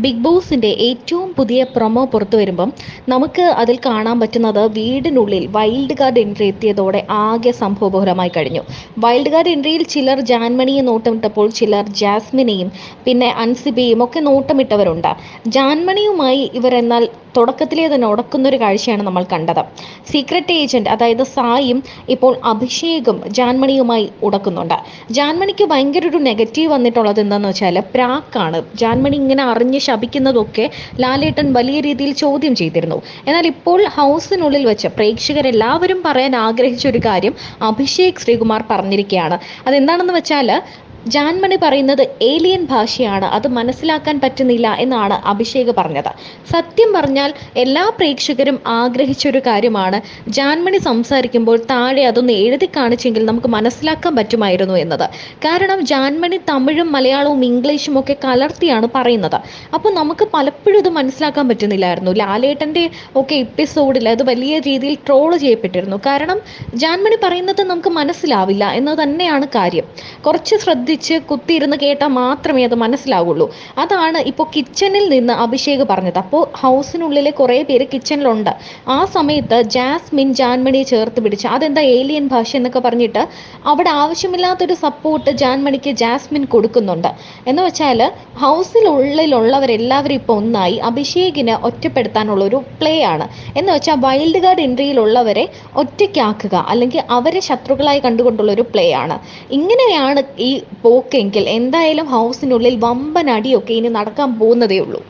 Big ബോസിൻ്റെ ഏറ്റവും പുതിയ പ്രൊമോ പുറത്തു വരുമ്പം നമുക്ക് അതിൽ കാണാൻ പറ്റുന്നത് വീടിനുള്ളിൽ വൈൽഡ് കാർഡ് എൻട്രി എത്തിയതോടെ ആകെ സംഭവബഹുലമായി കഴിഞ്ഞു. വൈൽഡ് കാർഡ് എൻട്രിയിൽ ചിലർ ജാൻമണിയെ നോട്ടമിട്ടപ്പോൾ ചിലർ ജാസ്മിനെയും പിന്നെ അൻസിബയും ഒക്കെ നോട്ടമിട്ടവരുണ്ട്. ജാൻമണിയുമായി ഇവർ എന്നാൽ തുടക്കത്തിലേ തന്നെ ഉടക്കുന്നൊരു കാഴ്ചയാണ് നമ്മൾ കണ്ടത്. സീക്രട്ട് ഏജന്റ് അതായത് സായും ഇപ്പോൾ അഭിഷേകും ജാൻമണിയുമായി ഉടക്കുന്നുണ്ട്. ജാൻമണിക്ക് ഭയങ്കര ഒരു നെഗറ്റീവ് വന്നിട്ടുള്ളത് എന്താണെന്ന് വെച്ചാൽ പ്രാക്കാണ്. ജാൻമണി ഇങ്ങനെ അറിഞ്ഞ് ശപിക്കുന്നതൊക്കെ ലാലേട്ടൻ വലിയ രീതിയിൽ ചോദ്യം ചെയ്തിരുന്നു. എന്നാൽ ഇപ്പോൾ ഹൗസിനുള്ളിൽ വെച്ച് പ്രേക്ഷകരെല്ലാവരും പറയാൻ ആഗ്രഹിച്ച ഒരു കാര്യം അഭിഷേക് ശ്രീകുമാർ പറഞ്ഞിരിക്കുകയാണ്. അതെന്താണെന്ന് വെച്ചാൽ ജാൻമണി പറയുന്നത് ഏലിയൻ ഭാഷയാണ്, അത് മനസ്സിലാക്കാൻ പറ്റുന്നില്ല എന്നാണ് അഭിഷേക് പറഞ്ഞത്. സത്യം പറഞ്ഞാൽ എല്ലാ പ്രേക്ഷകരും ആഗ്രഹിച്ചൊരു കാര്യമാണ് ജാൻമണി സംസാരിക്കുമ്പോൾ താഴെ അതൊന്ന് എഴുതി കാണിച്ചെങ്കിൽ നമുക്ക് മനസ്സിലാക്കാൻ പറ്റുമായിരുന്നു എന്നത്. കാരണം ജാൻമണി തമിഴും മലയാളവും ഇംഗ്ലീഷും ഒക്കെ കലർത്തിയാണ് പറയുന്നത്. അപ്പോൾ നമുക്ക് പലപ്പോഴും ഇത് മനസ്സിലാക്കാൻ പറ്റുന്നില്ലായിരുന്നു. ലാലേട്ടൻ്റെ ഒക്കെ എപ്പിസോഡിൽ അത് വലിയ രീതിയിൽ ട്രോള് ചെയ്യപ്പെട്ടിരുന്നു. കാരണം ജാൻമണി പറയുന്നത് നമുക്ക് മനസ്സിലാവില്ല എന്ന് തന്നെയാണ് കാര്യം. കുറച്ച് കുത്തിയിരുന്ന് കേട്ടാൽ മാത്രമേ അത് മനസ്സിലാവുള്ളൂ. അതാണ് ഇപ്പോൾ കിച്ചണിൽ നിന്ന് അഭിഷേക് പറഞ്ഞത്. അപ്പോൾ ഹൗസിനുള്ളിലെ കുറേ പേര് കിച്ചണിലുണ്ട്. ആ സമയത്ത് ജാസ്മിൻ ജാൻമണിയെ ചേർത്ത് പിടിച്ച് അതെന്താ ഏലിയൻ ഭാഷ എന്നൊക്കെ പറഞ്ഞിട്ട് അവിടെ ആവശ്യമില്ലാത്തൊരു സപ്പോർട്ട് ജാൻമണിക്ക് ജാസ്മിൻ കൊടുക്കുന്നുണ്ട്. എന്ന് വെച്ചാൽ ഹൗസിനുള്ളിലുള്ളവരെല്ലാവരും ഇപ്പോൾ ഒന്നായി അഭിഷേകിനെ ഒറ്റപ്പെടുത്താനുള്ളൊരു പ്ലേ ആണ്. എന്ന് വെച്ചാൽ വൈൽഡ് കാർഡ് എൻട്രിയിലുള്ളവരെ ഒറ്റയ്ക്കാക്കുക, അല്ലെങ്കിൽ അവരെ ശത്രുക്കളായി കണ്ടുകൊണ്ടുള്ളൊരു പ്ലേ ആണ്. ഇങ്ങനെയാണ് ഈ പോക്കെങ്കിൽ എന്തായാലും ഹൗസിനുള്ളിൽ വമ്പൻ അടിയൊക്കെ ഇനി നടക്കാൻ പോകുന്നതേ ഉള്ളൂ.